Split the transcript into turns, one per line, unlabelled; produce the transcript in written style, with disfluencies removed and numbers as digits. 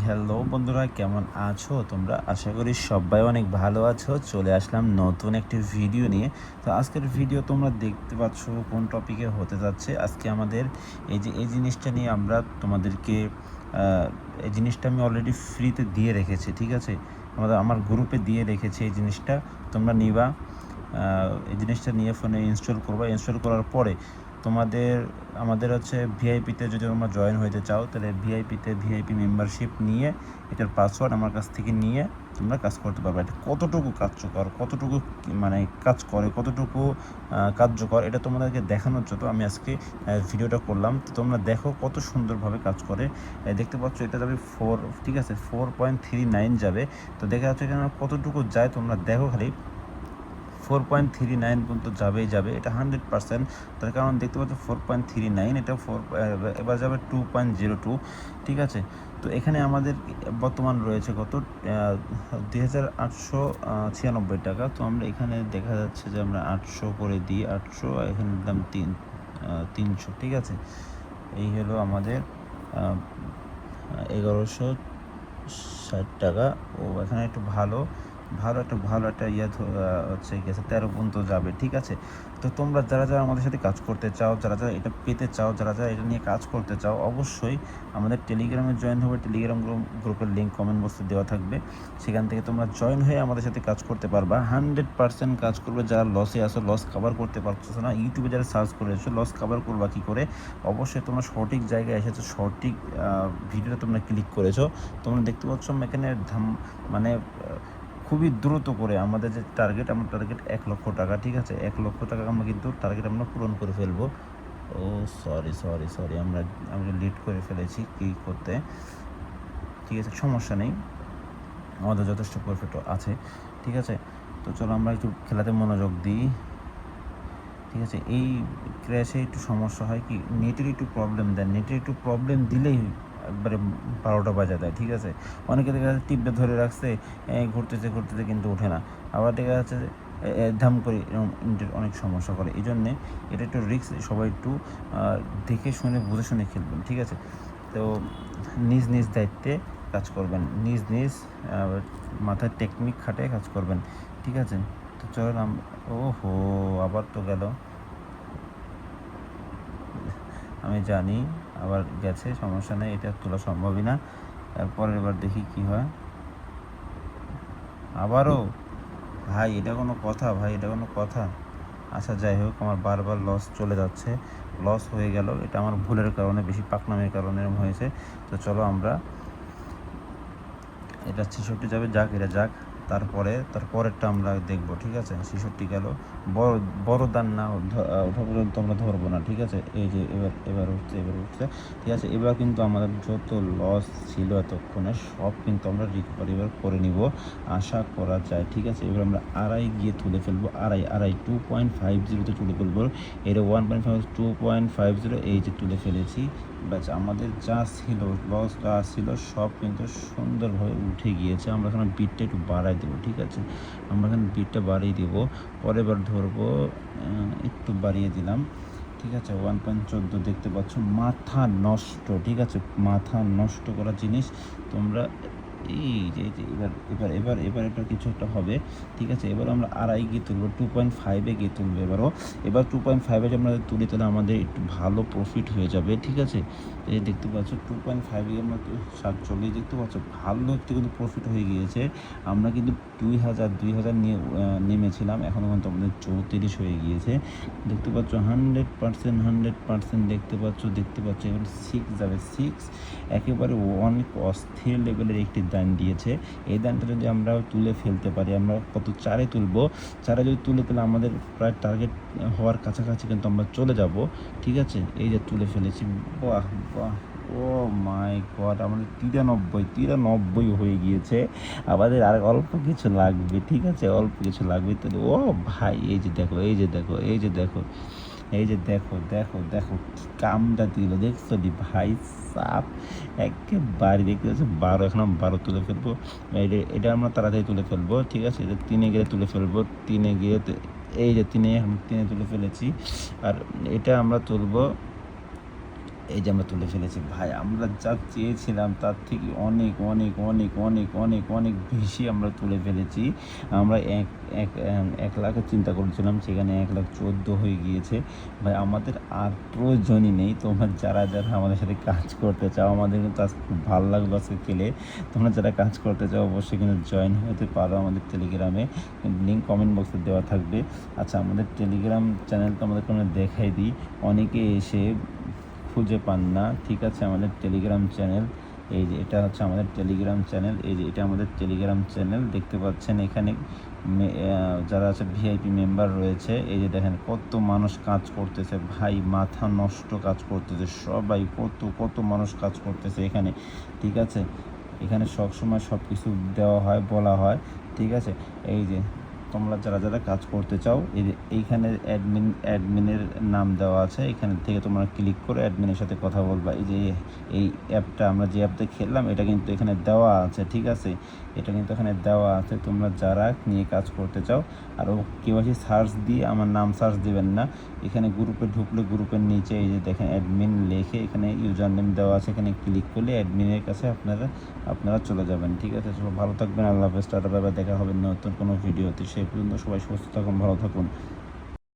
Hello বন্ধুরা, কেমন আছো তোমরা? আশা করি সবাই অনেক ভালো আছো। চলে আসলাম নতুন একটি ভিডিও নিয়ে। তো আজকের ভিডিও তোমরা দেখতে পাচ্ছ কোন টপিকে হতে যাচ্ছে। আজকে আমাদের এই জিনিসটা নিয়ে আমরা তোমাদেরকে এই জিনিসটা আমি অলরেডি ফ্রিতে দিয়ে রেখেছি, ঠিক আছে? আমার গ্রুপে দিয়ে রেখেছি এই জিনিসটা, তোমরা নিবা। এই জিনিসটা নিয়ে ফোনে ইনস্টল করবা। ইনস্টল করার পরে আমাদের হচ্ছে ভিআইপিতে যদি তোমরা জয়েন হতে চাও, তাহলে ভিআইপি মেম্বারশিপ নিয়ে এটার পাসওয়ার্ড আমার কাছ থেকে নিয়ে তোমরা কাজ করতে পারবে। এটা কতটুকু কার্যকর, কতটুকু মানে কাজ করে, কতটুকু কার্যকর, এটা তোমাদেরকে দেখানোর জন্য আমি আজকে ভিডিওটা করলাম। তো তোমরা দেখো কত সুন্দরভাবে কাজ করে। দেখতে পাচ্ছ এটা যাবে 4, ঠিক আছে, 4.39 যাবে। তো দেখা যাচ্ছে এখানে কতটুকু যায় তোমরা দেখো খালি। 4.39 পর্যন্ত যাবে, এটা 100%। তার কারণ দেখতে পাচ্ছ 4.39, এটা এবার যাবে 2.02, ঠিক আছে। তো এখানে আমাদের বর্তমান রয়েছে কত, 2896 টাকা। তো আমরা এখানে দেখা যাচ্ছে যে আমরা 800 করে দিই, 800, এখানে দাম 300, ঠিক আছে। এই হলো আমাদের 1160 টাকা। ও এখানে একটু ভালো একটা হচ্ছে গেছে 13 পর্যন্ত যাবে, ঠিক আছে। তো তোমরা যারা আমাদের সাথে কাজ করতে চাও, যারা এটা পেতে চাও, যারা এটা নিয়ে কাজ করতে চাও, অবশ্যই আমাদের টেলিগ্রামে জয়েন হবে। টেলিগ্রাম গ্রুপের লিঙ্ক কমেন্ট বক্সে দেওয়া থাকবে। সেখান থেকে তোমরা জয়েন হয়ে আমাদের সাথে কাজ করতে পারবা। 100% কাজ করবে। যারা লসে আসো, লস কভার করতে পারছো না, ইউটিউবে যারা সার্চ করেছো লস কভার করবা কী করে, অবশ্যই তোমরা সঠিক জায়গায় এসেছো, সঠিক ভিডিওটা তোমরা ক্লিক করেছো। তোমরা দেখতে পাচ্ছ এখানে মানে খুবই দ্রুত করে আমাদের যে টার্গেট, আমার টার্গেট 1 লক্ষ টাকা, ঠিক আছে। 1 লক্ষ টাকা আমরা কিন্তু টার্গেট আমরা পূরণ করে ফেলবো। ও সরি, আমরা লিড করে ফেলেছি কি করতে, ঠিক আছে, সমস্যা নেই, আমাদের যথেষ্ট প্রফিট আছে, ঠিক আছে। তো চলো আমরা একটু খেলাতে মনোযোগ দিই, ঠিক আছে। এই ক্র্যাশে একটু সমস্যা হয় কি, নেটের একটু প্রবলেম দেয়, নেটের একটু প্রবলেম দিলেই একবারে 12টা বাজা দেয়, ঠিক আছে। অনেকে দেখা যাচ্ছে টিপে ধরে রাখছে, ঘুরতেছে কিন্তু ওঠে না। আবার দেখা যাচ্ছে ধাম করে নেটের অনেক সমস্যা করে। এই জন্যে এটা একটু রিস্ক, সবাই একটু দেখে শুনে বুঝে শুনে খেলবেন, ঠিক আছে। তো নিজ দায়িত্বে কাজ করবেন, নিজ মাথায় টেকনিক খাটে কাজ করবেন, ঠিক আছে। তো চলো ওহো, আবার তো গেল, আমি জানি আবার গেছে, সমস্যা নেই, এটা তোলা সম্ভবই না। পরের বার দেখি কি হয়। আবারও ভাই, এটা কোনো কথা? আচ্ছা যাই হোক, আমার বারবার লস চলে যাচ্ছে, লস হয়ে গেল। এটা আমার ভুলের কারণে, বেশি পাকনামের কারণে এরকম হয়েছে। তো চলো আমরা এটা 66 যাবে, এটা যাক। তারপরেরটা আমরা দেখব, ঠিক আছে। 66 গেল, বড় দান না ওঠা পর্যন্ত আমরা ধরবো না, ঠিক আছে। এই যে এবার উঠছে, ঠিক আছে। এবার কিন্তু আমাদের যত লস ছিল এতক্ষণে সব কিন্তু আমরা রিকভারি এবার করে নিব, আশা করা যায়, ঠিক আছে। এবার আমরা আড়াই গিয়ে তুলে ফেলবো, আড়াই 2.50 তুলে ফেলবো। এটা 1.5, 2.50, এই যে তুলে ফেলেছি। ব্যাস, আমাদের যা ছিল, লস যা ছিল সব কিন্তু সুন্দরভাবে উঠে গিয়েছে। আমরা এখানে বিটটা একটু বাড়াই দেবো, ঠিক আছে। আমরা এখানে বিটটা বাড়িয়ে দেবো, পরের বার ধরবো, একটু বাড়িয়ে দিলাম, ঠিক আছে। 1.14 দেখতে পাচ্ছ, মাথা নষ্ট, ঠিক আছে, মাথা নষ্ট করা জিনিস। তোমরা এই যে এবার এটা কিছু একটা হবে, ঠিক আছে। এবার আমরা আড়াই গিয়ে তুলবো, 2.5 গিয়ে তুলবো। এবার 2.5 আমরা তুলি, তাহলে আমাদের একটু ভালো প্রফিট হয়ে যাবে, ঠিক আছে। এই দেখতে পাচ্ছ 2.5 আমরা 47 দেখতে পাচ্ছ, ভালো একটু কিন্তু প্রফিট হয়ে গিয়েছে। আমরা কিন্তু 2000 নিয়ে নেমেছিলাম, এখন কিন্তু আমাদের 34 হয়ে গিয়েছে, দেখতে পাচ্ছ। 100% দেখতে পাচ্ছ। এবার 6 যাবে, 6 একেবারে অনেক অস্থির লেভেলের একটি দান দিয়েছে। এই দানটা যদি আমরা তুলে ফেলতে পারি, আমরা কত 4-এ তুলবো, 4-এ যদি তুলে, তাহলে আমাদের প্রায় টার্গেট হওয়ার কাছাকাছি কিন্তু আমরা চলে যাব, ঠিক আছে। এই যে তুলে ফেলেছি, বাহ, ও মাই গড, আমাদের 93 হয়ে গিয়েছে। আমাদের আর অল্প কিছু লাগবে, ঠিক আছে, অল্প কিছু লাগবে। তাহলে ও ভাই, এই যে দেখো কি কামটা দিল, দেখছো দি ভাই সাপ, একেবারে দেখতে পাচ্ছি 12। এখন 12 তুলে ফেলবো, এটা আমরা তাড়াতাড়ি তুলে ফেলবো, ঠিক আছে। এটা 3-এ গিয়ে তুলে ফেলবো, 3-এ গিয়ে, এই যে 3-এ তুলে ফেলেছি। আর এটা আমরা তুলবো এই যে আমরা তুলে ফেলেছি ভাই, আমরা যা চেয়েছিলাম তার থেকে অনেক অনেক অনেক অনেক অনেক অনেক বেশি আমরা তুলে ফেলেছি। আমরা এক এক 1,00,000-এর চিন্তা করেছিলাম, সেখানে 1,14,000 হয়ে গিয়েছে। ভাই আমাদের আর প্রয়োজনই নেই। তোমরা যারা যারা আমাদের সাথে কাজ করতে চাও, আমাদের কিন্তু আজকে খুব ভালো লাগলো আজকে খেলে। তোমরা যারা কাজ করতে চাও অবশ্যই কিন্তু জয়েন হতে পারো আমাদের টেলিগ্রামে, লিঙ্ক কমেন্ট বক্সে দেওয়া থাকবে। আচ্ছা, আমাদের টেলিগ্রাম চ্যানেলটা আমাদেরকে আমরা দেখাই দিই, অনেকে এসে খুঁজে পান না। ঠিক আছে, আমাদের টেলিগ্রাম চ্যানেল, এই যে এটা হচ্ছে আমাদের টেলিগ্রাম চ্যানেল, এই যে এটা আমাদের টেলিগ্রাম চ্যানেল দেখতে পাচ্ছেন। এখানে যারা আছে ভিআইপি মেম্বার রয়েছে, এই যে দেখেন কত মানুষ কাজ করতেছে ভাই, মাথা নষ্ট কাজ করতেছে সবাই, কত কত মানুষ কাজ করতেছে এখানে। ঠিক আছে, এখানে সবসময় সব কিছু দেওয়া হয়, বলা হয়। ঠিক আছে, এই যে তোমরা যারা যারা কাজ করতে চাও, এই যে এইখানে অ্যাডমিনের নাম দেওয়া আছে, এখানে থেকে তোমরা ক্লিক করে অ্যাডমিনের সাথে কথা বলবা। এই যে এই অ্যাপটা আমরা যে অ্যাপটা খেললাম এটা কিন্তু এখানে দেওয়া আছে। ঠিক আছে, এটা কিন্তু এখানে দেওয়া আছে, তোমরা যারা নিয়ে কাজ করতে চাও। আর কেওয়াইসি সার্চ দিয়ে আমার নাম সার্চ দিবেন না, এখানে গ্রুপে ঢুকলে গ্রুপের নিচে এই যে দেখেন অ্যাডমিন লেখে এখানে ইউজার নেম দেওয়া আছে, এখানে ক্লিক করলে অ্যাডমিনের কাছে আপনারা চলে যাবেন। ঠিক আছে, চলো ভালো থাকবেন, আল্লাহ হাফেজ, টাটা, বাই বাই, দেখা হবে নতুন কোনো ভিডিওতে। সেই পর্যন্ত সবাই সুস্থ থাকুন, ভালো থাকুন।